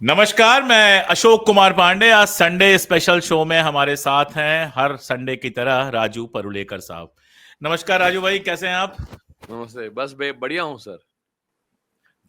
नमस्कार, मैं अशोक कुमार पांडे। आज संडे स्पेशल शो में हमारे साथ हैं हर संडे की तरह राजू परुलेकर साहब। नमस्कार राजू भाई, कैसे हैं आप? नमस्ते। बस बढ़िया हूँ सर।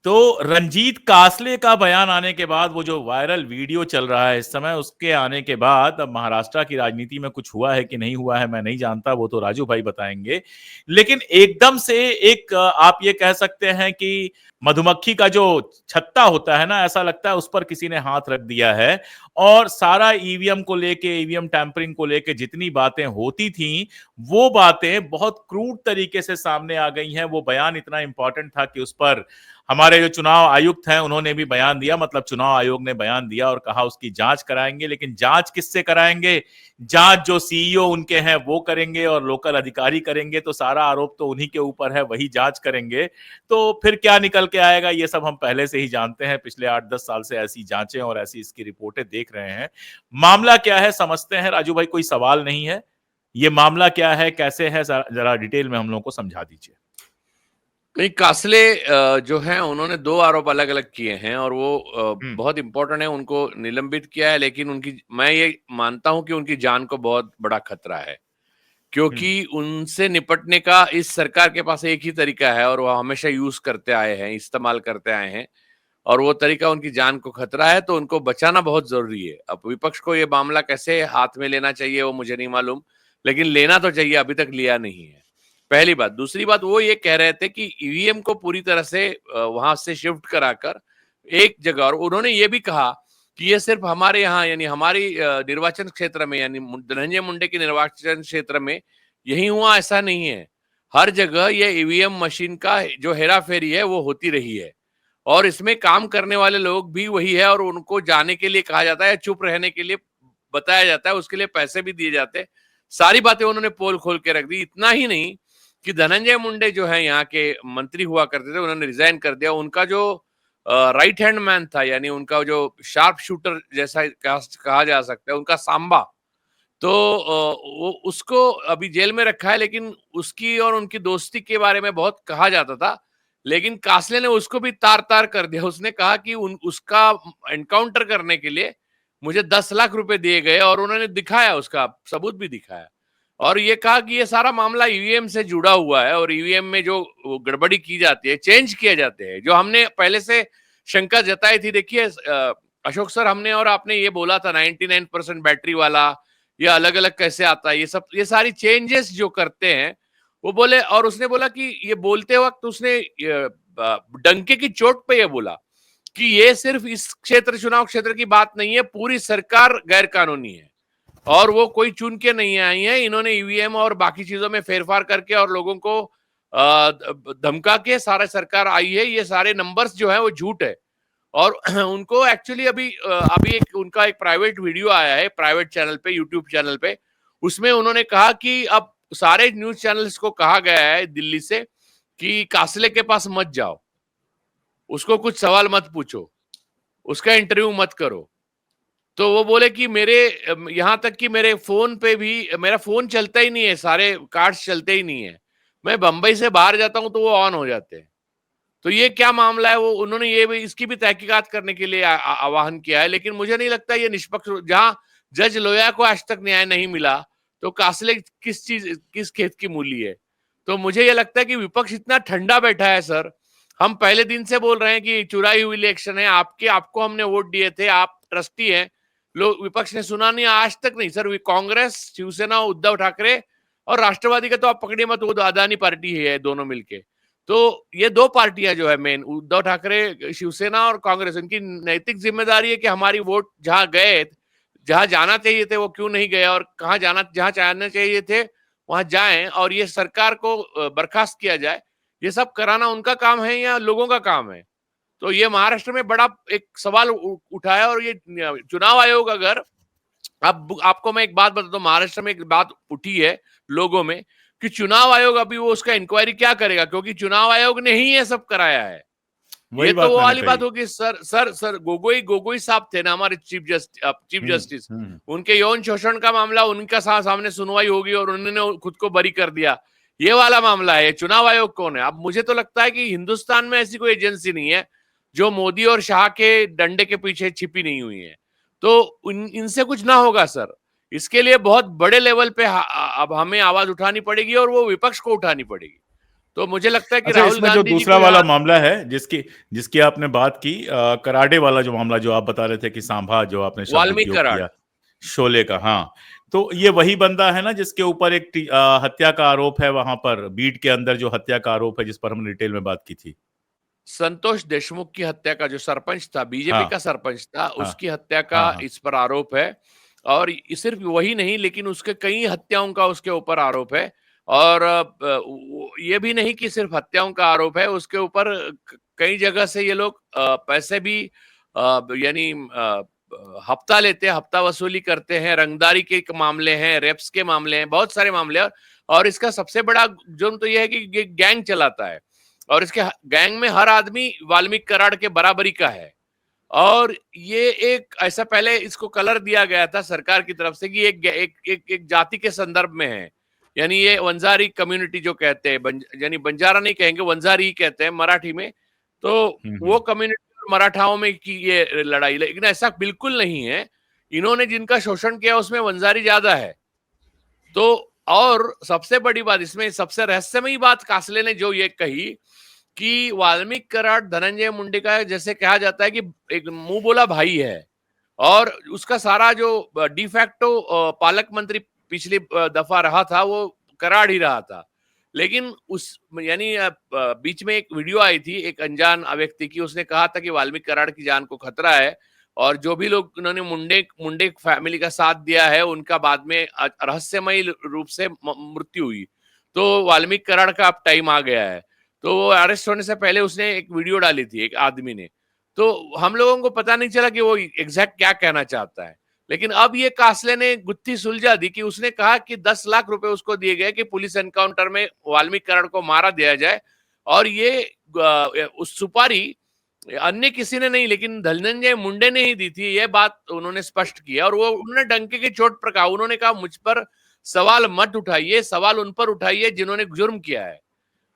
तो रंजीत कासले का बयान आने के बाद, वो जो वायरल वीडियो चल रहा है इस समय, उसके आने के बाद अब महाराष्ट्र की राजनीति में कुछ हुआ है कि नहीं हुआ है मैं नहीं जानता, वो तो राजू भाई बताएंगे। लेकिन एकदम से एक आप ये कह सकते हैं कि मधुमक्खी का जो छत्ता होता है ना, ऐसा लगता है उस पर किसी ने हाथ रख दिया है। और सारा ईवीएम को लेके, ईवीएम टैंपरिंग को लेके जितनी बातें होती थी, वो बातें बहुत क्रूड तरीके से सामने आ गई हैं। वो बयान इतना इंपॉर्टेंट था कि उस पर हमारे जो चुनाव आयुक्त हैं उन्होंने भी बयान दिया, मतलब चुनाव आयोग ने बयान दिया और कहा उसकी जांच कराएंगे। लेकिन जांच किससे कराएंगे? जांच जो सीईओ उनके हैं वो करेंगे और लोकल अधिकारी करेंगे, तो सारा आरोप तो उन्हीं के ऊपर है, वही जांच करेंगे। तो फिर क्या निकल के आएगा ये सब हम पहले से ही जानते हैं। पिछले 8-10 साल से ऐसी जांचें और ऐसी इसकी रिपोर्टें देख रहे हैं। मामला क्या है समझते हैं राजू भाई, कोई सवाल नहीं है। ये मामला क्या है, कैसे है, जरा डिटेल में हम लोगों को समझा दीजिए। नहीं, कासले जो हैं उन्होंने 2 आरोप अलग-अलग किए हैं और वो हम्म। बहुत इम्पोर्टेंट है, उनको निलंबित किया है। लेकिन उनकी, मैं ये मानता हूँ कि उनकी जान को बहुत बड़ा खतरा है, हम्म। क्योंकि उनसे निपटने का इस सरकार के पास एक ही तरीका है और वो हमेशा यूज़ करते आए हैं, इस्तेमाल करते आए हैं, और वो तरीका उनकी जान को खतरा है, तो उनको बचाना बहुत ज़रूरी है। अब विपक्ष को ये मामला कैसे हाथ में लेना चाहिए वो मुझे नहीं मालूम, लेकिन लेना तो चाहिए, अभी तक लिया नहीं है। पहली बात। दूसरी बात, वो ये कह रहे थे कि ईवीएम को पूरी तरह से वहाँ से शिफ्ट कराकर एक जगह, और उन्होंने ये भी कहा कि ये सिर्फ हमारे यहाँ, यानी हमारी निर्वाचन क्षेत्र में, यानी धनंजय मुंडे के निर्वाचन क्षेत्र में यही हुआ, ऐसा नहीं है। हर जगह ये ईवीएम मशीन का जो हेरा-फेरी है वो होती रही है और इसमें काम करने वाले लोग भी वही है, और उनको जाने के लिए कहा जाता है, चुप रहने के लिए बताया जाता है, उसके लिए पैसे भी दिए जाते हैं। सारी बातें उन्होंने पोल खोल के रख दी। इतना ही नहीं कि धनंजय मुंडे जो है यहाँ के मंत्री हुआ करते थे, उन्होंने रिजाइन कर दिया। उनका जो राइट हैंड मैन था, यानी उनका जो शार्प शूटर जैसा कहा जा सकता है, उनका सांबा, तो वो उसको अभी जेल में रखा है। लेकिन उसकी और उनकी दोस्ती के बारे में बहुत कहा जाता था, लेकिन कासले ने उसको भी तार-तार कर दिया। उसने कहा कि उसका एनकाउंटर करने के लिए मुझे 10 लाख रुपए दिए गए, और उन्होंने दिखाया, उसका सबूत भी दिखाया, और ये कहा कि ये सारा मामला ईवीएम से जुड़ा हुआ है और ईवीएम में जो गड़बड़ी की जाती है, चेंज किए जाते हैं, जो हमने पहले से शंका जताई थी। देखिए अशोक सर, हमने और आपने ये बोला था 99% बैटरी वाला, ये अलग-अलग कैसे आता है, ये सब, ये सारी चेंजेस जो करते हैं, वो बोले। और उसने बोला कि ये बोलते वक्त उसने डंके की चोट पे ये बोला कि ये सिर्फ इस चुनाव क्षेत्र की बात नहीं है, पूरी सरकार गैर कानूनी है और वो कोई चुन के नहीं आई है। इन्होंने ईवीएम और बाकी चीजों में फेरफार करके और लोगों को धमका के सारा सरकार आई है। ये सारे नंबर्स जो है वो झूठ है। और उनको एक्चुअली अभी एक उनका एक प्राइवेट वीडियो आया है, प्राइवेट चैनल पे, यूट्यूब चैनल पे। उसमें उन्होंने कहा कि अब सारे न्यूज चैनल्स को कहा गया है दिल्ली से कि कासले के पास मत जाओ, उसको कुछ सवाल मत पूछो, उसका इंटरव्यू मत करो। तो वो बोले कि मेरे यहाँ तक कि मेरे फोन पे भी, मेरा फोन चलता ही नहीं है, सारे कार्ड्स चलते ही नहीं है। मैं बंबई से बाहर जाता हूँ तो वो ऑन हो जाते हैं। तो ये क्या मामला है, वो उन्होंने ये भी, इसकी भी तहकीकात करने के लिए आह्वान किया है। लेकिन मुझे नहीं लगता ये निष्पक्ष, जहां जज लोया को आज तक न्याय नहीं मिला, तो कासले किस खेत की मूली है। तो मुझे ये लगता है कि विपक्ष इतना ठंडा बैठा है सर। हम पहले दिन से बोल रहे हैं कि चुराई हुई इलेक्शन है, आपको हमने वोट दिए थे, आप ट्रस्टी हैं। लोग, विपक्ष ने सुना नहीं, आज तक नहीं सर। कांग्रेस, शिवसेना, उद्धव ठाकरे और राष्ट्रवादी का तो आप पकड़िए मत, वो अदानी पार्टी है दोनों मिलके। तो ये 2 पार्टियां जो है मेन, उद्धव ठाकरे, शिवसेना और कांग्रेस, इनकी नैतिक जिम्मेदारी है कि हमारी वोट जहां गए, जहां जाना चाहिए थे वो क्यों नहीं गए, और जहां जाना चाहिए थे वहां जाएं, और ये सरकार को बर्खास्त किया जाए। ये सब कराना उनका काम है या लोगों का काम है? तो ये महाराष्ट्र में बड़ा एक सवाल उठाया। और ये चुनाव आयोग, अगर अब आपको मैं एक बात बताता हूँ, महाराष्ट्र में एक बात उठी है लोगों में कि चुनाव आयोग अभी वो उसका इंक्वायरी क्या करेगा, क्योंकि चुनाव आयोग ने ही ये सब कराया है। वही ये तो बात वो मैंने वाली कही। बात होगी सर, गोगोई साहब थे ना हमारे चीफ हम्म। जस्टिस। हम्म। उनके यौन शोषण का मामला, उनका सामने सुनवाई होगी और उन्होंने खुद को बरी कर दिया। ये वाला मामला है। चुनाव आयोग कौन है? अब मुझे तो लगता है कि हिंदुस्तान में ऐसी कोई एजेंसी नहीं है जो मोदी और शाह के डंडे के पीछे छिपी नहीं हुई है। तो इनसे कुछ ना होगा सर। इसके लिए बहुत बड़े लेवल पे अब हमें आवाज उठानी पड़ेगी और वो विपक्ष को उठानी पड़ेगी। तो मुझे लगता है कि अच्छा, राहुल इसमें जो गांधी जी दूसरा को वाला यहाँ मामला है जिसकी जिसकी आपने बात की, कराडे वाला जो मामला जो आप बता रहे थे कि सांभा जो आपने शब्द वाल्मीकि उपयोग करार, किया, शोले का, हाँ, तो ये वही बंदा है ना जिसके ऊपर एक हत्या का आरोप है वहां पर बीड के अंदर, जो हत्या का आरोप है जिस पर हमने डिटेल में बात की थी। संतोष देशमुख की हत्या का जो सरपंच था, बीजेपी हाँ, का सरपंच था, हाँ, उसकी हत्या का हाँ, हाँ। इस पर आरोप है। और सिर्फ वही नहीं, लेकिन उसके कई हत्याओं का उसके ऊपर आरोप है। और ये भी नहीं कि सिर्फ हत्याओं का आरोप है, उसके ऊपर कई जगह से ये लोग पैसे भी यानी हफ्ता लेते हैं, हफ्ता वसूली करते हैं, रंगदारी के मामले हैं, रेप्स के मामले हैं, बहुत सारे मामले हैं। और इसका सबसे बड़ा जुर्म तो यह है कि ये गैंग चलाता है और इसके गैंग में हर आदमी वाल्मीकि कराड़ के बराबरी का है। और ये एक ऐसा पहले इसको कलर दिया गया था सरकार की तरफ से कि एक जाति के संदर्भ में है, यानी ये वंजारी कम्युनिटी जो कहते हैं, यानी बंजारा नहीं कहेंगे, वंजारी ही कहते हैं मराठी में। तो वो कम्युनिटी और मराठाओं में की ये लड़ाई, लेकिन ऐसा बिल्कुल नहीं है। इन्होंने जिनका शोषण किया उसमें वंजारी ज्यादा है। तो और सबसे बड़ी बात इसमें, सबसे रहस्यमयी बात कासले ने जो ये कही कि वाल्मीकि कराड़ धनंजय मुंडे का जैसे कहा जाता है कि एक मुंह बोला भाई है, और उसका सारा जो डिफैक्टो पालक मंत्री पिछली दफा रहा था वो कराड़ ही रहा था। लेकिन उस यानी बीच में एक वीडियो आई थी एक अनजान व्यक्ति की, उसने कहा था कि वाल्मीकि कराड़ की जान को खतरा है और जो भी लोग उन्होंने मुंडे मुंडे फैमिली का साथ दिया है उनका बाद में रहस्यमयी रूप से मृत्यु हुई। तो वाल्मीकि कराड़ का अब टाइम आ गया है। तो वो अरेस्ट होने से पहले उसने एक वीडियो डाली थी एक आदमी ने। तो हम लोगों को पता नहीं चला कि वो एग्जैक्ट क्या कहना चाहता है। लेकिन अब ये कासले ने गुत्थी सुलझा दी कि उसने कहा कि 10 लाख रुपए उसको दिए गए कि पुलिस एनकाउंटर में वाल्मीकि कराड़ को मारा दिया जाए। और ये उस सुपारी अन्य किसी ने नहीं, लेकिन धनंजय मुंडे ने ही दी थी, ये बात उन्होंने स्पष्ट किया। और वो उन्होंने डंके की चोट पर कहा, उन्होंने कहा मुझ पर सवाल मत उठाइए, सवाल उन पर उठाइए जिन्होंने जुर्म किया है।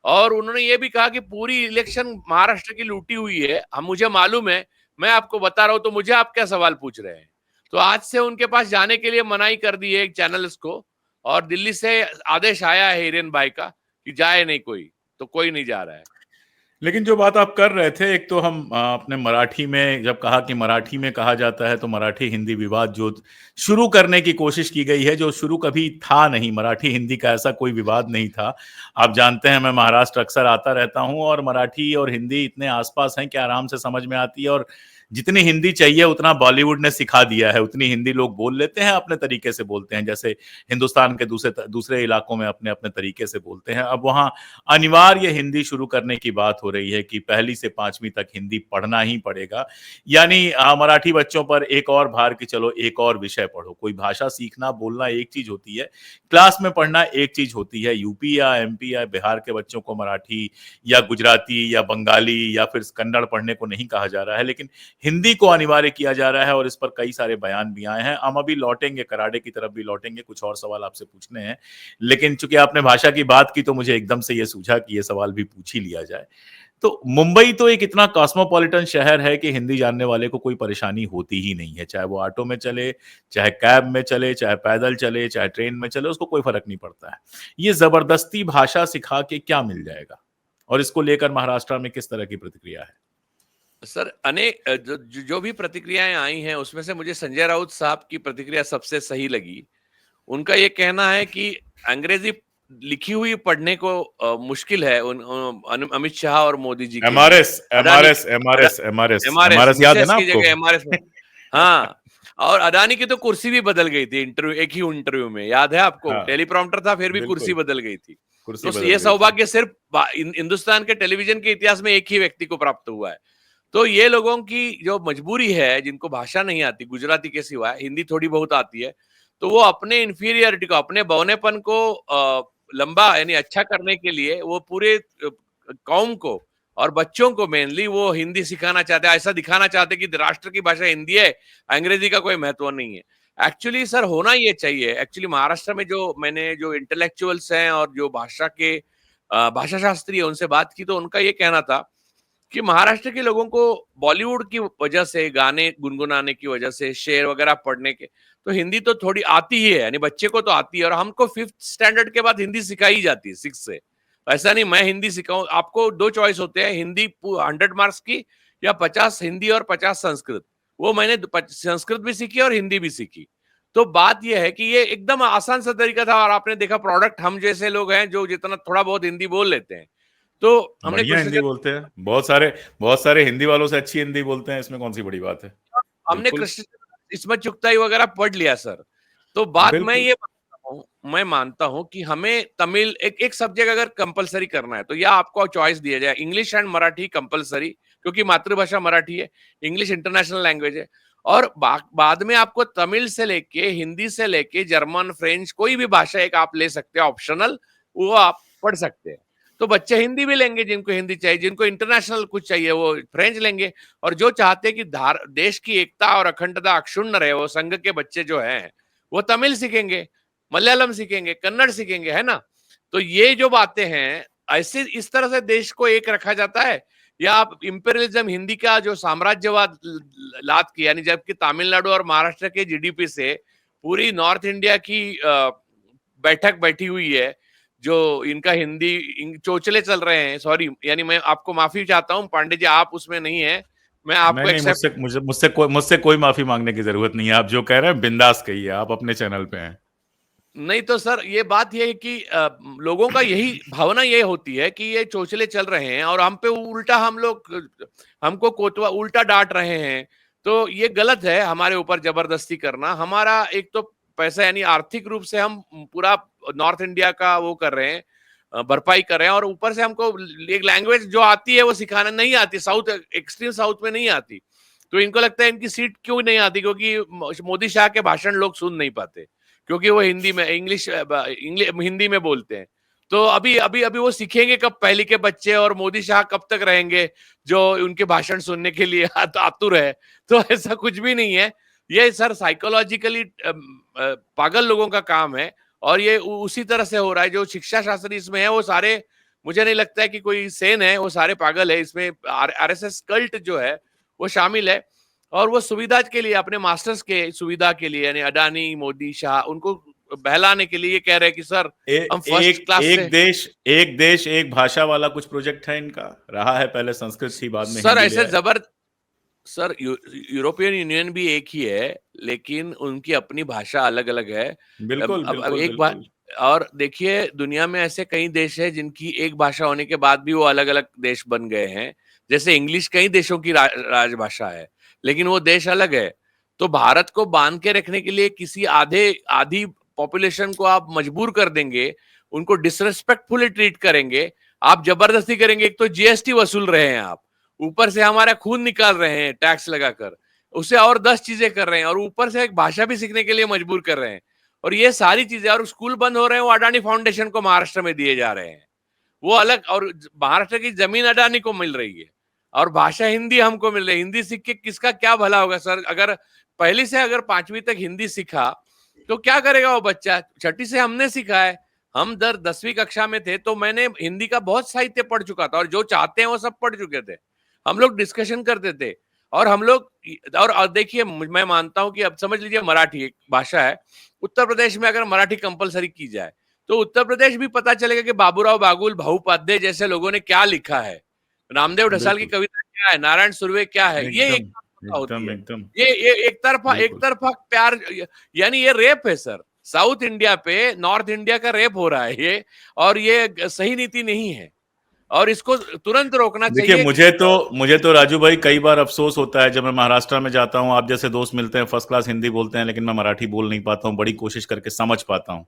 और उन्होंने ये भी कहा कि पूरी इलेक्शन महाराष्ट्र की लूटी हुई है, हम मुझे मालूम है, मैं आपको बता रहा हूं, तो मुझे आप क्या सवाल पूछ रहे हैं। तो आज से उनके पास जाने के लिए मनाही कर दी है एक चैनल्स को, और दिल्ली से आदेश आया है हिरेन भाई का कि जाए नहीं कोई, तो कोई नहीं जा रहा है। लेकिन जो बात आप कर रहे थे, एक तो हम अपने मराठी में जब कहा कि मराठी में कहा जाता है, तो मराठी हिंदी विवाद जो शुरू करने की कोशिश की गई है, जो शुरू कभी था नहीं, मराठी हिंदी का ऐसा कोई विवाद नहीं था। आप जानते हैं मैं महाराष्ट्र अक्सर आता रहता हूं और मराठी और हिंदी इतने आसपास हैं कि आराम से समझ में आती है, और जितनी हिंदी चाहिए उतना बॉलीवुड ने सिखा दिया है, उतनी हिंदी लोग बोल लेते हैं, अपने तरीके से बोलते हैं, जैसे हिंदुस्तान के दूसरे दूसरे इलाकों में अपने अपने तरीके से बोलते हैं। अब वहाँ अनिवार्य हिंदी शुरू करने की बात हो रही है कि पहली से 5वीं तक हिंदी पढ़ना ही पड़ेगा, यानी मराठी बच्चों पर एक और भार कि चलो एक और विषय पढ़ो। कोई भाषा सीखना बोलना एक चीज होती है, क्लास में पढ़ना एक चीज होती है। यूपी या एमपी या बिहार के बच्चों को मराठी या गुजराती या बंगाली या फिर कन्नड़ पढ़ने को नहीं कहा जा रहा है, लेकिन हिंदी को अनिवार्य किया जा रहा है, और इस पर कई सारे बयान भी आए हैं। हम अभी लौटेंगे, कराड़े की तरफ भी लौटेंगे, कुछ और सवाल आपसे पूछने हैं, लेकिन चूंकि आपने भाषा की बात की तो मुझे एकदम से ये सूझा कि ये सवाल भी पूछ ही लिया जाए। तो मुंबई तो एक इतना कॉस्मोपॉलिटन शहर है कि हिंदी जानने वाले को कोई परेशानी होती ही नहीं है, चाहे वो ऑटो में चले, चाहे कैब में चले, चाहे पैदल चले, चाहे ट्रेन में चले, उसको कोई फर्क नहीं पड़ता है। ये जबरदस्ती भाषा सिखा के क्या मिल जाएगा, और इसको लेकर महाराष्ट्र में किस तरह की प्रतिक्रिया है? सर अनेक जो भी प्रतिक्रियाएं आई हैं उसमें से मुझे संजय राउत साहब की प्रतिक्रिया सबसे सही लगी। उनका ये कहना है कि अंग्रेजी लिखी हुई पढ़ने को मुश्किल है अमित शाह और मोदी जी के लिए। MRS Adani MRS MRS MRS MRS MRS याद है मिसेस ना की आपको? जगह एमआरएस। हाँ, और अडानी की तो कुर्सी भी बदल गई थी इंटरव्यू, एक ही इंटरव्यू में, याद है आपको? हाँ, टेलीप्रॉम्प्टर था फिर भी कुर्सी बिल्कुल, बदल गई थी। कुर्सी तो बदल ये गई थी। सौभाग्य सिर्फ हिंदुस्तान के टेलीविजन के इतिहास में एक ही व्यक्ति को प्राप्त हुआ है। तो ये लोगों की जो मजबूरी है, जिनको भाषा नहीं आती गुजराती के सिवाय, हिंदी थोड़ी बहुत आती है, तो वो अपने इंफीरियरिटी को, अपने बौनेपन को लंबा यानी अच्छा करने के लिए वो पूरे कौम को और बच्चों को मेनली वो हिंदी सिखाना चाहते हैं, ऐसा दिखाना चाहते हैं कि राष्ट्र की भाषा हिंदी है, अंग्रेजी का कोई महत्व नहीं है। एक्चुअली सर होना ये चाहिए। एक्चुअली महाराष्ट्र में जो इंटेलेक्चुअल्स हैं और जो भाषा शास्त्री है उनसे बात की, तो उनका ये कहना था कि महाराष्ट्र के लोगों को बॉलीवुड की वजह से, गाने गुनगुनाने की वजह से, शेर वगैरह पढ़ने के, तो हिंदी तो थोड़ी आती ही है, यानी बच्चे को तो आती है, और हमको 5th स्टैंडर्ड के बाद हिंदी सिखाई जाती है 6 से। ऐसा नहीं मैं हिंदी सिखाऊं, आपको 2 चॉइस होते हैं, हिंदी 100 मार्क्स की या 50 हिंदी और 50 संस्कृत। वो मैंने संस्कृत भी सीखी और हिंदी भी सीखी। तो बात यह है कि ये एकदम आसान सा तरीका था, और आपने देखा प्रोडक्ट हम जैसे लोग हैं जो जितना थोड़ा बहुत हिंदी बोल लेते हैं, तो हमने बढ़िया हिंदी कृष्ण बोलते हैं, बहुत सारे हिंदी वालों से अच्छी हिंदी बोलते हैं, इसमें कौन सी बड़ी बात है। हमने बिल्कुल कृष्ण इसमत चुगताई वगैरह पढ़ लिया सर। तो बात मैं बिल्कुल। ये मानता हूं कि हमें तमिल एक एक सब्जेक्ट अगर कंपलसरी करना है, तो या आपको चॉइस दिया जाए, इंग्लिश एंड मराठी कंपलसरी, क्योंकि मातृभाषा मराठी है, इंग्लिश इंटरनेशनल लैंग्वेज है, और बाद में आपको तमिल से लेके, हिंदी से लेके, जर्मन, फ्रेंच, कोई भी भाषा एक आप ले सकते हैं ऑप्शनल, वो आप पढ़ सकते हैं। तो बच्चे हिंदी भी लेंगे, जिनको हिंदी चाहिए, जिनको इंटरनेशनल कुछ चाहिए वो फ्रेंच लेंगे, और जो चाहते हैं कि देश की एकता और अखंडता अक्षुण्ण रहे, वो संघ के बच्चे जो हैं वो तमिल सीखेंगे, मलयालम सीखेंगे, कन्नड़ सीखेंगे, है ना। तो ये जो बातें हैं, ऐसे इस तरह से देश को एक रखा जाता है, या आप इंपेरियलिज्म, हिंदी का जो साम्राज्यवाद लाद किया, यानी जबकि तमिलनाडु और महाराष्ट्र के जीडीपी से पूरी नॉर्थ इंडिया की बैठक बैठी हुई है, जो इनका हिंदी चोचले चल रहे हैं, सॉरी, यानी मैं आपको माफी चाहता हूं पांडे जी, आप उसमें नहीं है, मैं नहीं आपको नहीं, एक्सेप्ट। मुझसे कोई माफी मांगने की जरूरत नहीं है। आप जो कह रहे हैं बिंदास कहिए, आप अपने चैनल पे हैं। नहीं तो सर, ये बात ये है कि लोगों का यही भावना ये होती है कि ये चोचले चल रहे हैं, और हम पे उल्टा, हम लोग हमको कोतवा उल्टा डांट रहे हैं। तो ये गलत है हमारे ऊपर जबरदस्ती करना। हमारा एक तो पैसा, यानी आर्थिक रूप से हम पूरा नॉर्थ इंडिया का वो कर रहे हैं, भरपाई कर रहे हैं, और ऊपर से हमको एक लैंग्वेज जो आती है वो सिखाना नहीं आती, साउथ, एक्सट्रीम साउथ में नहीं आती। तो इनको लगता है इनकी सीट क्यों नहीं आती, क्योंकि मोदी शाह के भाषण लोग सुन नहीं पाते, क्योंकि वो हिंदी में, इंग्लिश हिंदी में बोलते हैं। तो अभी अभी अभी वो सीखेंगे कब पहली के बच्चे, और मोदी शाह कब तक रहेंगे जो उनके भाषण सुनने के लिए आतुर है। तो ऐसा कुछ भी नहीं है, ये सर साइकोलॉजिकली पागल लोगों का काम है, और ये उसी तरह से हो रहा है। जो शिक्षा शास्त्री इसमें है वो सारे, मुझे नहीं लगता है कि कोई सेन है, वो सारे पागल है। इसमें आरएसएस कल्ट जो है वो शामिल है, और वो सुविधा के लिए, अपने मास्टर्स के सुविधा के लिए, यानी अडानी, मोदी, शाह, उनको बहलाने के लिए ये कह रहे हैं कि सर हम फर्स्ट एक क्लास एक से। देश एक भाषा वाला कुछ प्रोजेक्ट है इनका, रहा है, पहले संस्कृत थी, बाद में सर हिंदी ले ऐसे आए। जबर सर यूरोपियन यूनियन भी एक ही है, लेकिन उनकी अपनी भाषा अलग अलग है। बिल्कुल अब बिल्कुल एक बात, बिल्कुल। और देखिए दुनिया में ऐसे कई देश हैं जिनकी एक भाषा होने के बाद भी वो अलग अलग देश बन गए हैं। जैसे इंग्लिश कई देशों की राजभाषा है, लेकिन वो देश अलग है। तो भारत को बांध के रखने के लिए किसी आधी पॉपुलेशन को आप मजबूर कर देंगे, उनको डिसरेस्पेक्टफुली ट्रीट करेंगे, आप जबरदस्ती करेंगे। एक तो जीएसटी वसूल रहे हैं आप, ऊपर से हमारा खून निकाल रहे हैं टैक्स लगाकर, उसे और 10 चीजें कर रहे हैं, और ऊपर से एक भाषा भी सीखने के लिए मजबूर कर रहे हैं। और ये सारी चीजें, और स्कूल बंद हो रहे हैं, वो अडानी फाउंडेशन को महाराष्ट्र में दिए जा रहे हैं, वो अलग, और महाराष्ट्र की जमीन अडानी को मिल रही है, और भाषा हिंदी हमको मिल रही है। हिंदी सीख के किसका क्या भला होगा सर? अगर पहली से अगर 5वीं तक हिंदी सीखा तो क्या करेगा वो बच्चा? छठी से हमने सीखा है, हम 10वीं कक्षा में थे तो मैंने हिंदी का बहुत साहित्य पढ़ चुका था, और जो चाहते हैं वो सब पढ़ चुके थे। हम लोग डिस्कशन करते थे, और हम लोग, और देखिए मैं मानता हूं कि अब समझ लीजिए मराठी एक भाषा है, उत्तर प्रदेश में अगर मराठी कंपलसरी की जाए तो उत्तर प्रदेश भी पता चलेगा कि बाबूराव बागुल, भाऊ उपाध्याय जैसे लोगों ने क्या लिखा है, रामदेव ढसाल की बिल्कुल कविता क्या है, नारायण सुर्वे क्या है। ये एकदम एक होती एकदम है, एकदम। ये एक बिल्कुल। तरफा प्यार, यानी ये रेप है सर। साउथ इंडिया पे नॉर्थ इंडिया का रेप हो रहा है ये, और ये सही नीति नहीं है, और इसको तुरंत रोकना देखिए, चाहिए। मुझे तो राजू भाई कई बार अफसोस होता है जब मैं महाराष्ट्र में जाता हूँ, आप जैसे दोस्त मिलते हैं, फर्स्ट क्लास हिंदी बोलते हैं, लेकिन मैं मराठी बोल नहीं पाता हूँ, बड़ी कोशिश करके समझ पाता हूँ।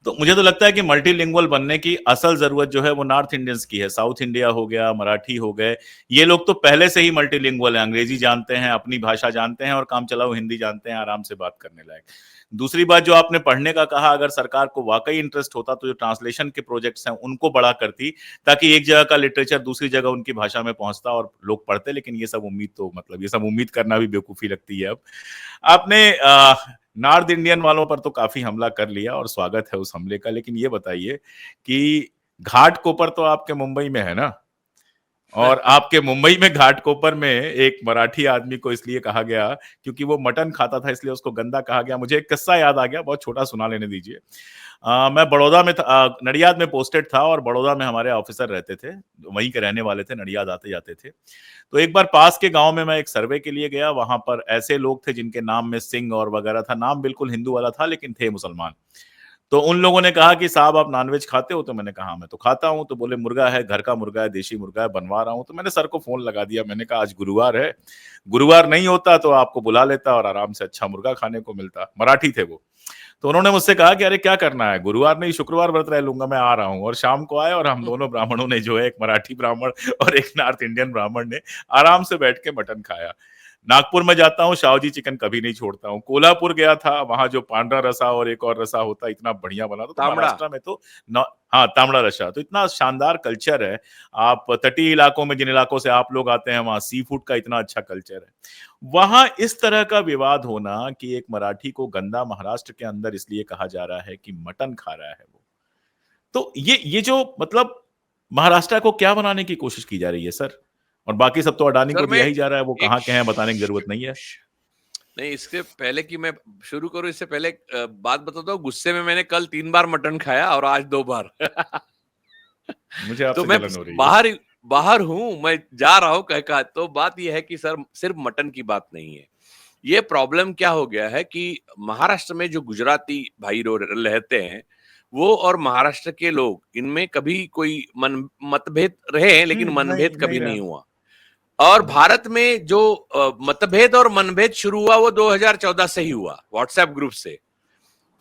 तो मुझे तो लगता है कि मल्टीलिंगुअल बनने की असल जरूरत जो है वो नॉर्थ इंडियंस की है। साउथ इंडिया हो गया, मराठी हो गए, ये लोग तो पहले से ही मल्टीलिंगुअल है, अंग्रेजी जानते हैं, अपनी भाषा जानते हैं, और काम चलाओ हिंदी जानते हैं, आराम से बात करने लायक। दूसरी बात जो आपने पढ़ने का कहा, अगर सरकार को वाकई इंटरेस्ट होता तो जो ट्रांसलेशन के प्रोजेक्ट्स हैं उनको बड़ा करती, ताकि एक जगह का लिटरेचर दूसरी जगह उनकी भाषा में पहुंचता और लोग पढ़ते। लेकिन ये सब उम्मीद तो, मतलब ये सब उम्मीद करना भी बेवकूफी लगती है अब। आपने नॉर्थ इंडियन वालों पर तो काफी हमला कर लिया, और स्वागत है उस हमले का, लेकिन ये बताइए कि घाट कोपर तो आपके मुंबई में है ना? और आपके मुंबई में घाटकोपर में एक मराठी आदमी को इसलिए कहा गया क्योंकि वो मटन खाता था, इसलिए उसको गंदा कहा गया। मुझे एक किस्सा याद आ गया, बहुत छोटा सुना लेने दीजिए। मैं बड़ौदा में था, नडियाद में पोस्टेड था और बड़ौदा में हमारे ऑफिसर रहते थे, वहीं के रहने वाले थे, नडियाद आते जाते थे। तो एक बार पास के गांव में मैं एक सर्वे के लिए गया, वहां पर ऐसे लोग थे जिनके नाम में सिंह और वगैरह था, नाम बिल्कुल हिंदू वाला था लेकिन थे मुसलमान। तो उन लोगों ने कहा कि साहब आप नॉनवेज खाते हो? तो मैंने कहा मैं तो खाता हूं। तो बोले मुर्गा है, घर का मुर्गा है, देशी मुर्गा है, बनवा रहा हूं। तो मैंने सर को फोन लगा दिया, मैंने कहा आज गुरुवार है, गुरुवार नहीं होता तो आपको बुला लेता और आराम से अच्छा मुर्गा खाने को मिलता। मराठी थे वो। तो उन्होंने मुझसे कहा कि अरे क्या करना है, गुरुवार नहीं शुक्रवार व्रत रह लूंगा, मैं आ रहा हूँ। और शाम को आए और हम दोनों ब्राह्मणों ने जो है, एक मराठी ब्राह्मण और एक नॉर्थ इंडियन ब्राह्मण ने आराम से बैठ के मटन खाया। नागपुर में जाता हूँ, शाहजी चिकन कभी नहीं छोड़ता हूँ। कोल्हापुर गया था, वहां जो पांडरा रसा और एक और रसा होता, इतना बढ़िया बना था। तो तामड़ा। महाराष्ट्र में तो हाँ, तामड़ा रसा तो इतना शानदार कल्चर है। आप तटीय इलाकों में, जिन इलाकों से आप लोग आते हैं, वहां सी फूड का इतना अच्छा कल्चर है। वहां इस तरह का विवाद होना कि एक मराठी को गंदा महाराष्ट्र के अंदर इसलिए कहा जा रहा है कि मटन खा रहा है वो, तो ये जो मतलब महाराष्ट्र को क्या बनाने की कोशिश की जा रही है सर? और बाकी सब तो अडानी सर को मैं दिया ही जा रहा है, वो एक कहाँ के हैं बताने की जरूरत नहीं है। नहीं, इससे पहले कि मैं शुरू करूं, इससे पहले बात बताता हूँ। गुस्से में मैंने कल 3 बार मटन खाया और आज 2 बार। मुझे तो आपसे मैं जलन हो रही है। बाहर बाहर हूं, मैं जा रहा हूं कह का। तो बात यह है कि सर सिर्फ मटन की बात नहीं है। ये प्रॉब्लम क्या हो गया है कि महाराष्ट्र में जो गुजराती भाई रहते हैं, वो और महाराष्ट्र के लोग, इनमें कभी कोई मतभेद रहे हैं लेकिन मनभेद नहीं कभी नहीं नहीं रहा। हुआ। और भारत में जो मतभेद और मनभेद शुरू हुआ वो 2014 से ही हुआ, व्हाट्सएप ग्रुप से।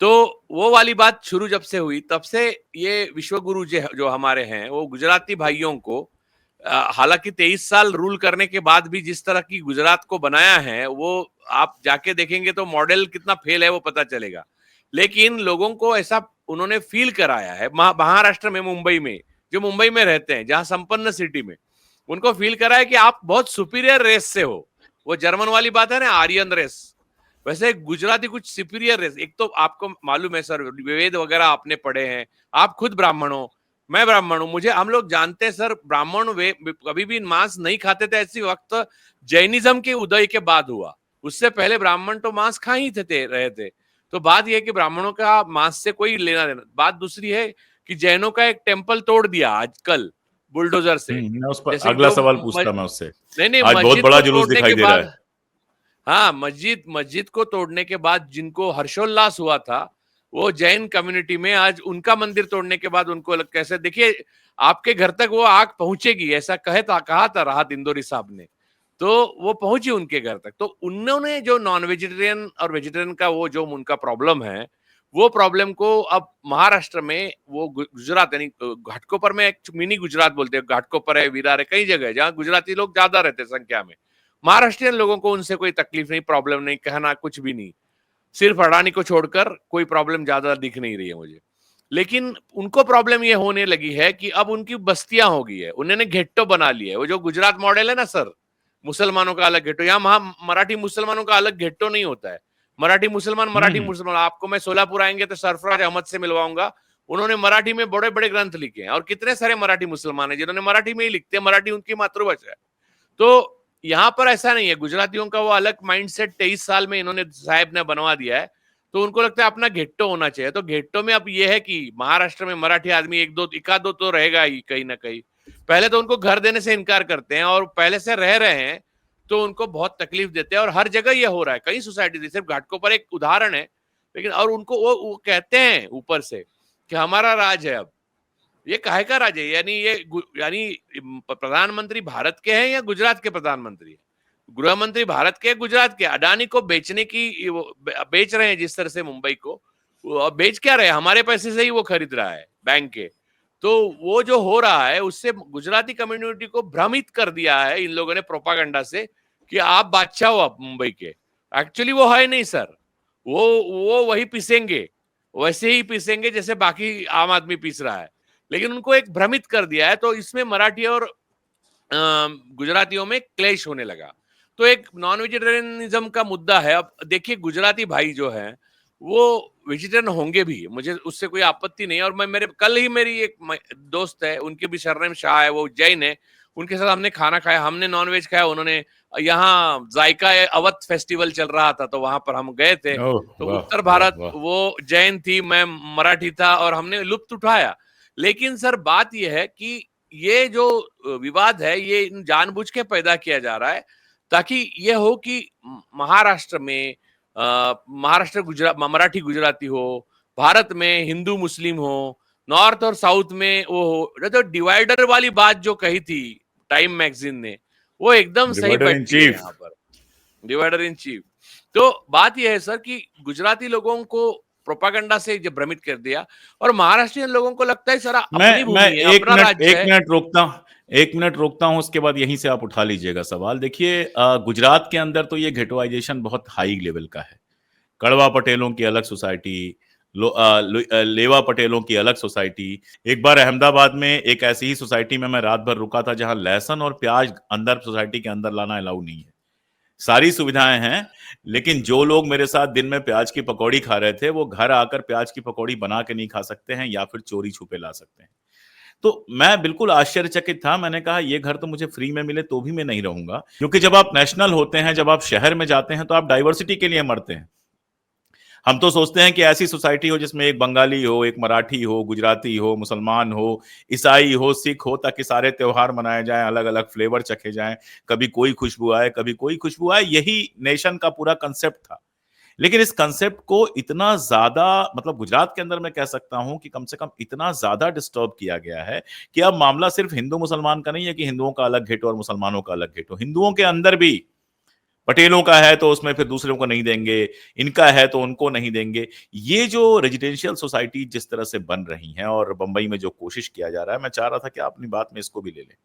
तो वो वाली बात शुरू जब से हुई, तब से ये विश्वगुरु जो हमारे हैं, वो गुजराती भाइयों को हालांकि 23 साल रूल करने के बाद भी जिस तरह की गुजरात को बनाया है, वो आप जाके देखेंगे तो मॉडल कितना फेल है वो पता चलेगा। लेकिन लोगों को ऐसा उन्होंने फील कराया है महाराष्ट्र में, मुंबई में, जो मुंबई में रहते हैं, जहां संपन्न सिटी में, उनको फील करा है कि आप बहुत सुपीरियर रेस से हो। वो जर्मन वाली बात है ना, आर्यन रेस, वैसे गुजराती कुछ सुपीरियर रेस। एक तो आपको मालूम है सर, वेद वगैरह आपने पढ़े हैं, आप खुद ब्राह्मण हो, मैं ब्राह्मण हूं, मुझे हम लोग जानते हैं सर, ब्राह्मण वे कभी भी मांस नहीं खाते थे। ऐसी वक्त जैनिज्म के उदय के बाद हुआ, उससे पहले ब्राह्मण तो मांस खा ही थे रहे थे। तो बात यह है कि ब्राह्मणों का मांस से कोई लेना देना। बात दूसरी है कि जैनों का एक टेम्पल तोड़ दिया आजकल बुलडोजर से। मैं उस पर जैसे अगला जो सवाल पूछता मैं उससे। नहीं, आज बहुत मस्जिद बड़ा को जुलूस तोड़ने दिखाई के दे रहा बाद, है। हाँ, मस्जिद को तोड़ने के बाद जिनको हर्षोल्लास हुआ था, वो जैन कम्युनिटी में आज उनका मंदिर तोड़ने के बाद उनको कैसे, देखिए आपके घर तक वो आग पहुंचेगी, ऐसा कहा था राहत इंदौरी साहब ने। तो वो पहुंची उनके घर तक। तो उन्होंने जो नॉन वेजिटेरियन और वेजिटेरियन का वो जो उनका प्रॉब्लम है, वो प्रॉब्लम को अब महाराष्ट्र में, वो गुजरात यानी घाटकोपर में, एक मिनी गुजरात बोलते हैं, घाटकोपर है, विरार है, कई जगह है जहाँ गुजराती लोग ज्यादा रहते हैं संख्या में। महाराष्ट्रियन लोगों को उनसे कोई तकलीफ नहीं, प्रॉब्लम नहीं, कहना कुछ भी नहीं। सिर्फ अडानी को छोड़कर कोई प्रॉब्लम ज्यादा दिख नहीं रही है मुझे। लेकिन उनको प्रॉब्लम ये होने लगी है कि अब उनकी बस्तियां हो गई है, उन्होंने घेट्टो बना लिया है। वो जो गुजरात मॉडल है ना सर, मुसलमानों का अलग घेट्टो, यहाँ मराठी मुसलमानों का अलग घेट्टो नहीं होता है। मराठी मुसलमान, आपको मैं सोलापुर आएंगे तो सरफराज अहमद से मिलवाऊंगा। उन्होंने मराठी में बड़े बड़े ग्रंथ लिखे हैं, और कितने सारे मराठी मुसलमान हैं जिन्होंने मराठी में ही लिखते हैं, मराठी उनकी मातृभाषा है। तो यहाँ पर ऐसा नहीं है, गुजरातियों का वो अलग माइंडसेट 23 साल में इन्होंने साहब ने बनवा दिया है। तो उनको लगता है अपना घेट्टो होना चाहिए। तो घेट्टो में अब ये है कि महाराष्ट्र में मराठी आदमी एक दो तो रहेगा ही कहीं ना कहीं। पहले तो उनको घर देने से इनकार करते हैं, और पहले से रह रहे हैं तो उनको बहुत तकलीफ देते हैं। और हर जगह ये हो रहा है, कई सोसाइटी, सिर्फ घाटकोपर एक उदाहरण है। लेकिन और उनको वो कहते हैं ऊपर से कि हमारा राज है। अब ये काहे का राज है? यानी प्रधानमंत्री भारत के हैं या गुजरात के प्रधानमंत्री है? गृह मंत्री भारत के, गुजरात के? अडानी को बेचने की बेच रहे हैं जिस तरह से मुंबई को, बेच क्या रहे? हमारे पैसे से ही वो खरीद रहा है, बैंक के। तो वो जो हो रहा है उससे गुजराती कम्युनिटी को भ्रमित कर दिया है इन लोगों ने प्रोपागंडा से कि आप बादशाह हो आप मुंबई के। एक्चुअली वो है नहीं सर। वो वही पीसेंगे, वैसे ही पीसेंगे जैसे बाकी आम आदमी पीस रहा है। लेकिन उनको एक भ्रमित कर दिया है। तो इसमें मराठी और गुजरातियों में क्लेश होने लगा। तो एक नॉन वेजिटेरियनिज्म का मुद्दा है। अब देखिए, गुजराती भाई जो है वो वेजिटेरियन होंगे भी, मुझे उससे कोई आपत्ति नहीं है। और मैं मेरे कल ही मेरी एक दोस्त है, उनके भी सरनेम शाह है, वो जैन है। उनके साथ हमने खाना खाया, हमने नॉनवेज खाया, उन्होंने यहाँ जायका अवध फेस्टिवल चल रहा था तो वहां पर हम गए थे। ओह तो वाह उत्तर वाह भारत, वाह। वो जैन थी, मैं मराठी था, और हमने लुत्फ उठाया। लेकिन सर बात यह है कि ये जो विवाद है ये जानबूझ के पैदा किया जा रहा है ताकि ये हो कि महाराष्ट्र में महाराष्ट्र गुजरात मराठी गुजराती हो, भारत में हिंदू मुस्लिम हो, नॉर्थ और साउथ में वो हो। तो डिवाइडर वाली बात जो कही थी टाइम मैगजीन ने, वो एकदम सही डिवाइडर इन बैठती है चीफ। यहाँ पर। Divider in chief. तो बात यह है सर कि गुजराती लोगों को प्रोपागंडा से जब भ्रमित कर दिया, और महाराष्ट्रियन लोगों को लगता है सर अपनी मैं भूमि है, अपना राज्य एक है। मिनट रोकता हूं, एक मिनट रोकता हूं, उसके बाद यहीं से आप उठा लीजिएगा सवाल। देखिए गुजरात के अंदर तो ये घेटोइजेशन बहुत हाई लेवल का है। कड़वा पटेलों की अलग सोसाइटी, लेवा पटेलों की अलग सोसाइटी। एक बार अहमदाबाद में एक ऐसी ही सोसाइटी में मैं रात भर रुका था जहां लहसुन और प्याज अंदर सोसाइटी के अंदर लाना अलाउ नहीं है। सारी सुविधाएं हैं, लेकिन जो लोग मेरे साथ दिन में प्याज की पकौड़ी खा रहे थे वो घर आकर प्याज की पकौड़ी बना के नहीं खा सकते हैं या फिर चोरी छुपे ला सकते हैं। तो मैं बिल्कुल आश्चर्यचकित था। मैंने कहा ये घर तो मुझे फ्री में मिले तो भी मैं नहीं रहूंगा, क्योंकि जब आप नेशनल होते हैं, जब आप शहर में जाते हैं तो आप डाइवर्सिटी के लिए मरते हैं। हम तो सोचते हैं कि ऐसी सोसाइटी हो जिसमें एक बंगाली हो, एक मराठी हो, गुजराती हो, मुसलमान हो, ईसाई हो, सिख हो, ताकि सारे त्योहार मनाए जाएं, अलग अलग फ्लेवर चखे जाएं, कभी कोई खुशबू आए, कभी कोई खुशबू आए। यही नेशन का पूरा कंसेप्ट था। लेकिन इस कंसेप्ट को इतना ज्यादा, मतलब गुजरात के अंदर मैं कह सकता हूं कि कम से कम इतना ज्यादा डिस्टर्ब किया गया है कि अब मामला सिर्फ हिंदू मुसलमान का नहीं है कि हिंदुओं का अलग घेटो और मुसलमानों का अलग घेटो। हिंदुओं के अंदर भी पटेलों का है तो उसमें फिर दूसरों को नहीं देंगे, इनका है तो उनको नहीं देंगे। ये जो रेजिडेंशियल सोसाइटी जिस तरह से बन रही हैं और बंबई में जो कोशिश किया जा रहा है, मैं चाह रहा था कि आप अपनी बात में इसको भी ले लें,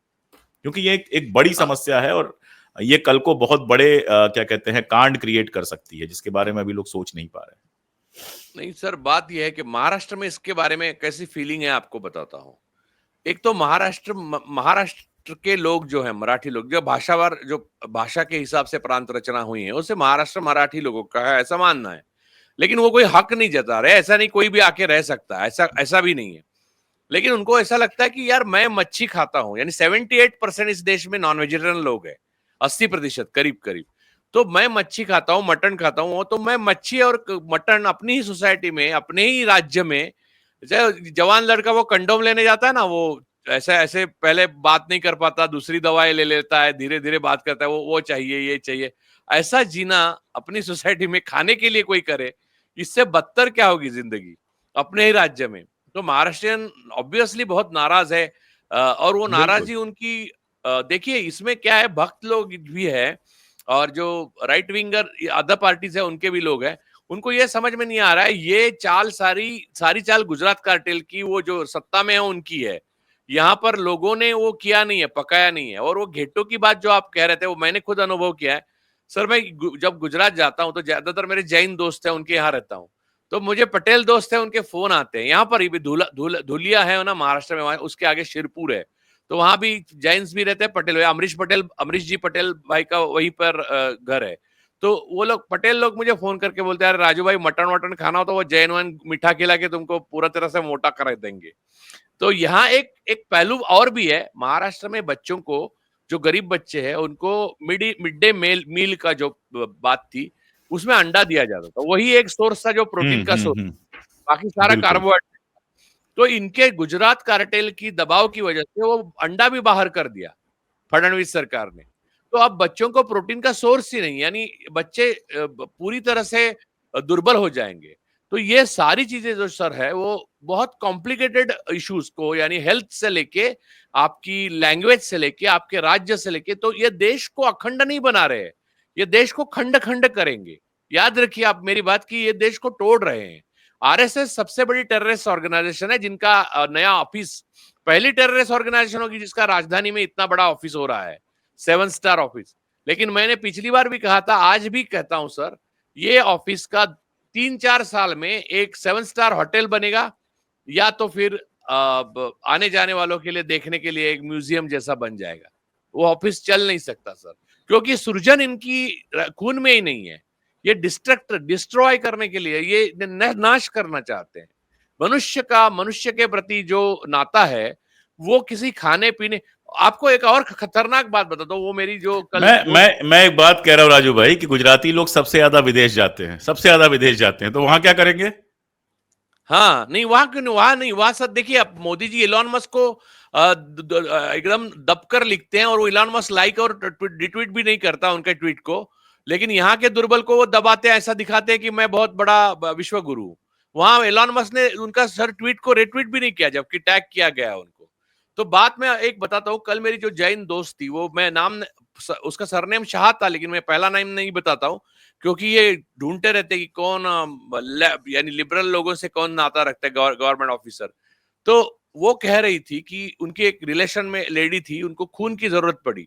क्योंकि ये एक बड़ी हाँ, समस्या है और ये कल को बहुत बड़े क्या कहते हैं कांड क्रिएट कर सकती है, जिसके बारे में अभी लोग सोच नहीं पा रहे हैं। नहीं सर, बात यह है कि महाराष्ट्र में इसके बारे में कैसी फीलिंग है आपको बताता हूँ। एक तो महाराष्ट्र के लोग जो है, मराठी लोग, जो भाषावार, जो भाषा के हिसाब से प्रांत रचना हुई है, उसे महाराष्ट्र मराठी लोगों का है ऐसा मानना है। लेकिन वो कोई हक नहीं जता रहे, ऐसा नहीं कोई भी आके रह सकता है, ऐसा ऐसा भी नहीं है। लेकिन उनको ऐसा लगता है कि यार मैं मच्छी खाता हूं, यानी 78% इस देश में नॉन वेजिटेरियन लोग हैं, 80% करीब करीब। तो मैं मच्छी खाता हूँ, मटन खाता हूँ, तो मैं मच्छी और मटन अपनी ही सोसाइटी में, अपने ही राज्य में, जवान लड़का वो कंडोम लेने जाता है ना, वो ऐसे ऐसे पहले बात नहीं कर पाता, दूसरी दवाएं ले लेता है, धीरे धीरे बात करता है, वो चाहिए, ये चाहिए। ऐसा जीना अपनी सोसाइटी में खाने के लिए कोई करे, इससे बदतर क्या होगी जिंदगी अपने ही राज्य में। तो महाराष्ट्रियन ऑब्वियसली बहुत नाराज है, और वो बिल्कुल। नाराजगी उनकी, देखिए इसमें क्या है, भक्त लोग भी है, और जो राइट विंगर अदर पार्टीज है उनके भी लोग हैं। उनको ये समझ में नहीं आ रहा है, ये चाल सारी सारी चाल गुजरात कार्टेल की, वो जो सत्ता में है उनकी है। यहाँ पर लोगों ने वो किया नहीं है, पकाया नहीं है। और वो घेटो की बात जो आप कह रहे थे, वो मैंने खुद अनुभव किया है सर। मैं जब गुजरात जाता हूँ तो ज्यादातर मेरे जैन दोस्त हैं, उनके यहाँ रहता हूँ। तो मुझे पटेल दोस्त है, उनके फोन आते हैं। यहाँ पर ही भी धुलिया है ना महाराष्ट्र में, वहां उसके आगे शिरपुर है, तो वहां भी जैन्स भी रहते हैं, पटेल, अमरीश जी पटेल भाई का वहीं पर घर है। तो वो लोग पटेल लोग मुझे फोन करके बोलते हैं, अरे राजू भाई मटन वटन खाना हो तो वो जैन वन मीठा खिला के तुमको पूरा तरह से मोटा कर देंगे। तो यहाँ एक एक पहलू और भी है, महाराष्ट्र में बच्चों को, जो गरीब बच्चे हैं उनको मिड डे मील का जो बात थी, उसमें अंडा दिया जाता था, वही एक सोर्स था जो प्रोटीन का सोर्स, बाकी सारा बिल्कुल। कार्बोहाइड्रेट। तो इनके गुजरात कार्टेल की दबाव की वजह से वो अंडा भी बाहर कर दिया फडणवीस सरकार ने। तो अब बच्चों को प्रोटीन का सोर्स ही नहीं, यानी बच्चे पूरी तरह से दुर्बल हो जाएंगे। तो ये सारी चीजें जो सर है, वो बहुत कॉम्प्लिकेटेड इश्यूज को, यानी हेल्थ से लेके, आपकी लैंग्वेज से लेके, आपके राज्य से लेके, तो ये देश को अखंड नहीं बना रहे, ये देश को खंड खंड करेंगे। याद रखिए आप मेरी बात की, ये देश को तोड़ रहे हैं। आरएसएस सबसे बड़ी टेररिस्ट ऑर्गेनाइजेशन है, जिनका नया ऑफिस, पहली टेररिस्ट ऑर्गेनाइजेशन होगी जिसका राजधानी में इतना बड़ा ऑफिस हो रहा है, 7 स्टार ऑफिस। लेकिन मैंने पिछली बार भी कहा था, आज भी कहता हूं सर, ये ऑफिस का 3-4 साल में एक 7 स्टार होटल बनेगा, या तो फिर आने जाने वालों के लिए देखने के लिए एक म्यूजियम जैसा बन जाएगा। वो ऑफिस चल नहीं सकता सर, क्योंकि सृजन इनकी खून में ही नहीं है। ये डिस्ट्रॉय करने के लिए, ये नाश करना चाहते हैं। मनुष्य के प्रति जो नाता है, वो किसी खाने पीने, आपको एक और खतरनाक बात बताता हूँ, वो मेरी जो कल वो मैं एक बात कह रहा हूँ राजू भाई कि गुजराती लोग सबसे ज्यादा विदेश जाते हैं, सबसे ज्यादा विदेश जाते हैं, तो वहां क्या करेंगे? हाँ, नहीं वहां क्यों नहीं, वहां नहीं, वहां सब देखिए, अब मोदी जी इलॉन मस्क को एकदम दबकर लिखते हैं, और वो इलॉन मस्क लाइक और रिट्वीट भी नहीं करता उनके ट्वीट को, लेकिन यहाँ के दुर्बल को वो दबाते हैं, ऐसा दिखाते हैं कि मैं बहुत बड़ा विश्व गुरु हूं। वहां इलॉन मस्क ने उनका सर ट्वीट को रिट्वीट भी नहीं किया, जबकि टैग किया गया है उनको। तो बात मैं एक बताता हूँ, कल मेरी जो जैन दोस्त थी, वो मैं उसका सरनेम शाह था, लेकिन मैं पहला नाम नहीं बताता हूँ, क्योंकि ये ढूंढते रहते कि कौन यानी लिबरल लोगों से कौन नाता रखता है, गवर्नमेंट ऑफिसर। तो वो कह रही थी कि उनकी एक रिलेशन में लेडी थी, उनको खून की जरूरत पड़ी,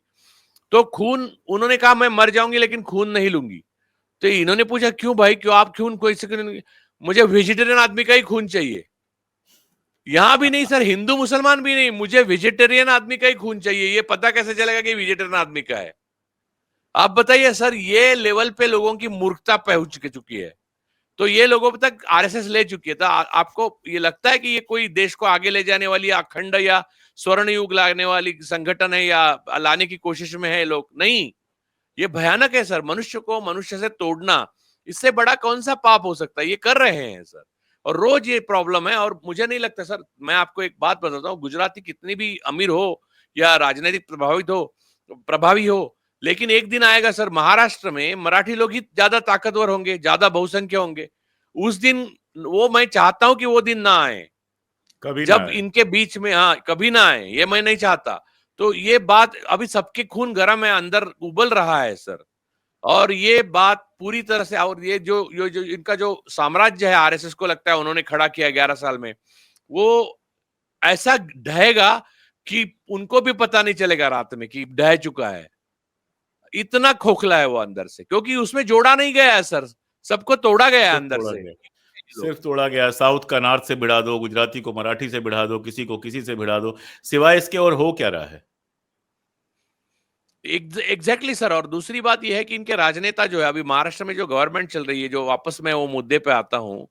तो खून उन्होंने कहा मैं मर जाऊंगी लेकिन खून नहीं लूंगी। तो इन्होंने पूछा क्यों भाई, क्यों आप खून कोई से क्यों नहीं? मुझे वेजिटेरियन आदमी का ही खून चाहिए। यहां भी नहीं सर, हिंदू मुसलमान भी नहीं, मुझे वेजिटेरियन आदमी का ही खून चाहिए। ये पता कैसे चलेगा कि वेजिटेरियन आदमी का है? आप बताइए सर, ये लेवल पे लोगों की मूर्खता पहुंच चुकी है। तो ये लोगों तक आरएसएस ले चुकी है। तो आपको ये लगता है कि ये कोई देश को आगे ले जाने वाली अखंड या स्वर्ण युग लाने वाली संगठन है, या लाने की कोशिश में है लोग? नहीं, ये भयानक है सर। मनुष्य को मनुष्य से तोड़ना, इससे बड़ा कौन सा पाप हो सकता है? ये कर रहे हैं सर, और रोज ये प्रॉब्लम है। और मुझे नहीं लगता सर, मैं आपको एक बात बताता हूँ, गुजराती कितनी भी अमीर हो या राजनीतिक प्रभावी हो, लेकिन एक दिन आएगा सर, महाराष्ट्र में मराठी लोग ही ज्यादा ताकतवर होंगे, ज्यादा बहुसंख्य होंगे। उस दिन, वो मैं चाहता हूं कि वो दिन ना आए, कभी ना जब आए। इनके बीच में, हाँ, कभी ना आए, ये मैं नहीं चाहता। तो ये बात अभी सबके खून गर्म है, अंदर उबल रहा है सर। और ये बात पूरी तरह से, और ये जो इनका जो साम्राज्य है, आरएसएस को लगता है उन्होंने खड़ा किया 11 साल में, वो ऐसा ढहेगा कि उनको भी पता नहीं चलेगा रात में कि ढह चुका है। इतना खोखला है वो अंदर से, क्योंकि उसमें जोड़ा नहीं गया है सर, सबको तोड़ा गया है सिर्फ अंदर तोड़ा से। गया, सिर्फ तोड़ा गया। साउथ का नॉर्थ से भिड़ा दो, गुजराती को मराठी से भिड़ा दो, किसी को किसी से भिड़ा दो, सिवाय इसके और हो क्या रहा है? Exactly sir. और दूसरी बात यह है कि इनके राजनेता जो है, अभी महाराष्ट्र में जो गवर्नमेंट चल रही है, जो वापस मैं वो मुद्दे पे आता हूँ,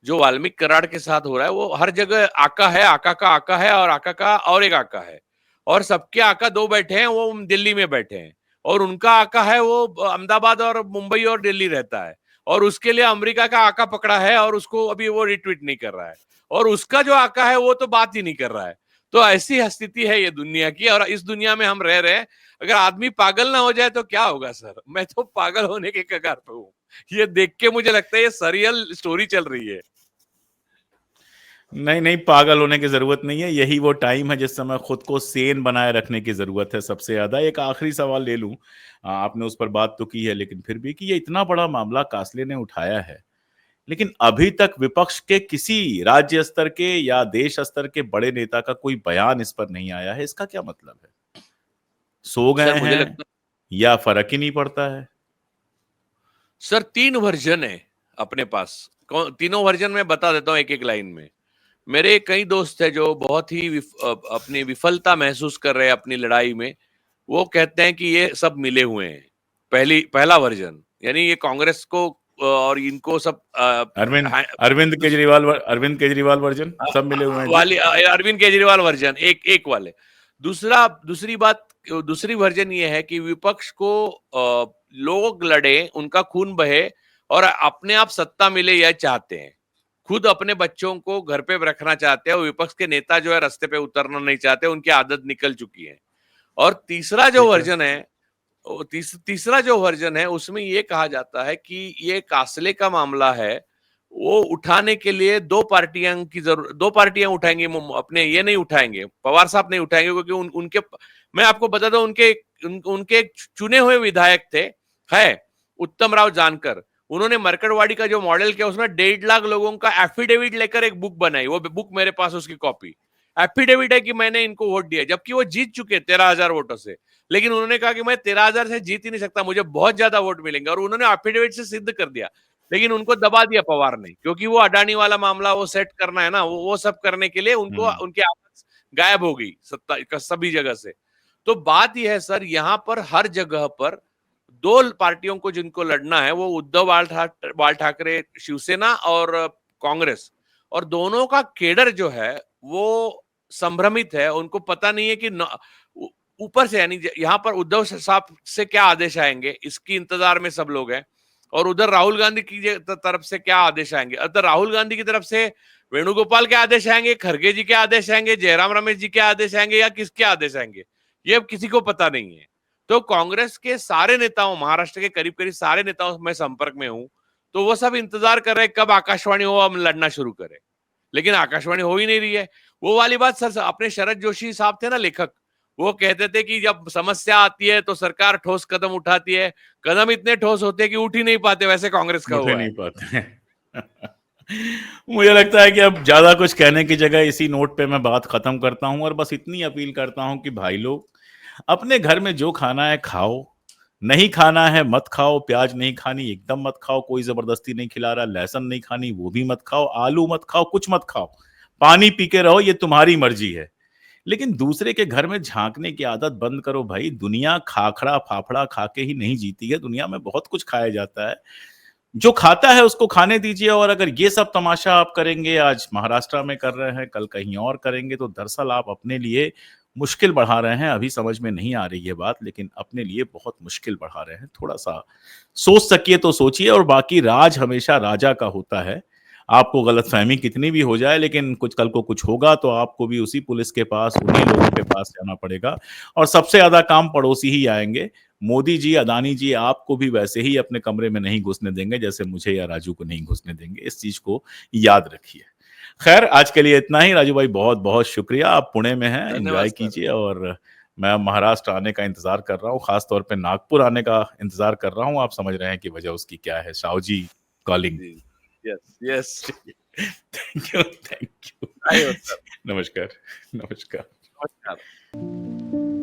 जो वाल्मीकि कराड़ के साथ हो रहा है, वो हर जगह आका है, आका का आका है, और आका का और एक आका है, और सबके आका दो बैठे हैं, वो दिल्ली में बैठे हैं, और उनका आका है वो अहमदाबाद और मुंबई और दिल्ली रहता है, और उसके लिए अमेरिका का आका पकड़ा है, और उसको अभी वो रिट्वीट नहीं कर रहा है, और उसका जो आका है वो तो बात ही नहीं कर रहा है। तो ऐसी स्थिति है ये दुनिया की, और इस दुनिया में हम रह रहे हैं। अगर आदमी पागल ना हो जाए तो क्या होगा सर? मैं तो पागल होने के कगार पे हूँ। ये देख के मुझे लगता है ये सरियल स्टोरी चल रही है। नहीं नहीं, पागल होने की जरूरत नहीं है। यही वो टाइम है जिस समय खुद को सेन बनाए रखने की जरूरत है सबसे ज्यादा। एक आखिरी सवाल ले लूं, आपने उस पर बात तो की है, लेकिन फिर भी, कि ये इतना बड़ा मामला कासले ने उठाया है, लेकिन अभी तक विपक्ष के किसी राज्य स्तर के या देश स्तर के बड़े नेता का कोई बयान इस पर नहीं आया है। इसका क्या मतलब है? सो सर गए मुझे हैं लगता या फर्क ही नहीं पड़ता है? सर 3 वर्जन है अपने पास। तीनों वर्जन में बता देता हूँ एक एक लाइन में। मेरे कई दोस्त है जो बहुत ही अपनी विफलता महसूस कर रहे हैं अपनी लड़ाई में। वो कहते हैं कि ये सब मिले हुए हैं। पहला वर्जन, यानी ये कांग्रेस को और इनको सब अरविंद दूस- अरविंद केजरीवाल वर्जन सब मिले हुए हैं जी। वाली अरविंद केजरीवाल वर्जन एक एक वाले। दूसरी वर्जन ये है कि विपक्ष को लोग लड़े, उनका खून बहे, और अपने आप सत्ता मिले, यह चाहते हैं। खुद अपने बच्चों को घर पे रखना चाहते हैं, और विपक्ष के नेता जो है रास्ते पे उतरना नहीं चाहते, उनकी आदत निकल चुकी है। और ठीक है। तीसरा जो वर्जन है, उसमें ये कहा जाता है कि ये कासले का मामला है, वो उठाने के लिए दो पार्टियां उठाएंगी, अपने ये नहीं उठाएंगे, पवार साहब नहीं उठाएंगे, क्योंकि उनके, मैं आपको बता दूं, उनके चुने हुए विधायक थे, है उत्तम राव जानकर। उन्होंने मरकड़वाड़ी का जो मॉडल किया, उसमें 1.5 लाख लोगों का एफिडेविट लेकर एक बुक बनाई। वो बुक मेरे पास, उसकी कॉपी एफिडेविट है कि मैंने इनको वोट दिया, जबकि वो जीत चुके 13,000 वोटों से। लेकिन उन्होंने कहा कि मैं 13,000 से जीत ही नहीं सकता, मुझे बहुत ज्यादा वोट मिलेंगे, और उन्होंने एफिडेविट से सिद्ध कर दिया। लेकिन उनको दबा दिया पवार ने, क्योंकि वो अडानी वाला मामला वो सेट करना है ना, वो सब करने के लिए उनको, हम्म। उनकी आवाज गायब हो गई सत्ता सभी जगह से। तो बात यह है सर, यहां पर हर जगह पर दो पार्टियों को जिनको लड़ना है, वो उद्धव बाल ठाकरे शिवसेना और कांग्रेस, और दोनों का केडर जो है वो संभ्रमित है। उनको पता नहीं है कि ऊपर से, यानी यहाँ पर उद्धव साहब से क्या आदेश आएंगे इसकी इंतजार में सब लोग हैं, और उधर राहुल गांधी की तरफ से क्या आदेश आएंगे। अगर राहुल गांधी की तरफ से वेणुगोपाल के आदेश आएंगे, खरगे जी के आदेश आएंगे, जयराम रमेश जी के आदेश आएंगे, या किसके आदेश आएंगे, ये अब किसी को पता नहीं है। तो कांग्रेस के सारे नेताओं, महाराष्ट्र के करीब करीब सारे नेताओं मैं संपर्क में हूं, तो वो सब इंतजार कर रहे हैं कब आकाशवाणी हो, हम लड़ना शुरू करें। लेकिन आकाशवाणी हो ही नहीं रही है। वो वाली बात सर, अपने शरद जोशी साहब थे ना लेखक, वो कहते थे कि जब समस्या आती है तो सरकार ठोस कदम उठाती है, कदम इतने ठोस होते हैं कि उठ ही नहीं पाते, वैसे कांग्रेस का उठ ही हुआ है। नहीं पाते हैं। मुझे लगता है कि अब ज्यादा कुछ कहने की जगह इसी नोट पे मैं बात खत्म करता हूं और बस इतनी अपील करता हूं कि भाई लोग, अपने घर में जो खाना है खाओ, नहीं खाना है मत खाओ। प्याज नहीं खानी एकदम मत खाओ, कोई जबरदस्ती नहीं खिला रहा। लहसुन नहीं खानी वो भी मत खाओ, आलू मत खाओ, कुछ मत खाओ। पानी पी के रहो, ये तुम्हारी मर्जी है। लेकिन दूसरे के घर में झांकने की आदत बंद करो भाई। दुनिया खाखड़ा फाफड़ा खा के ही नहीं जीती है, दुनिया में बहुत कुछ खाया जाता है। जो खाता है उसको खाने दीजिए। और अगर ये सब तमाशा आप करेंगे, आज महाराष्ट्र में कर रहे हैं, कल कहीं और करेंगे, तो दरअसल आप अपने लिए मुश्किल बढ़ा रहे हैं। अभी समझ में नहीं आ रही है बात, लेकिन अपने लिए बहुत मुश्किल बढ़ा रहे हैं। थोड़ा सा सोच सकिए तो सोचिए। और बाकी राज हमेशा राजा का होता है। आपको गलतफहमी कितनी भी हो जाए, लेकिन कुछ कल को कुछ होगा तो आपको भी उसी पुलिस के पास, उन्हीं लोगों के पास जाना पड़ेगा। और सबसे ज्यादा काम पड़ोसी ही आएंगे। मोदी जी, अदानी जी आपको भी वैसे ही अपने कमरे में नहीं घुसने देंगे जैसे मुझे या राजू को नहीं घुसने देंगे। इस चीज को याद रखिए। खैर, आज के लिए इतना ही। राजू भाई बहुत बहुत शुक्रिया। आप पुणे में हैं, धन्यवाद एंजॉय सर। कीजिए। और मैं महाराष्ट्र आने का इंतजार कर रहा हूँ, खासतौर पे नागपुर आने का इंतजार कर रहा हूँ। आप समझ रहे हैं कि वजह उसकी क्या है। Sahu calling. Yes yes. Thank you, thank you. आइए सर। नमस्कार, नमस्कार। नमस्कार।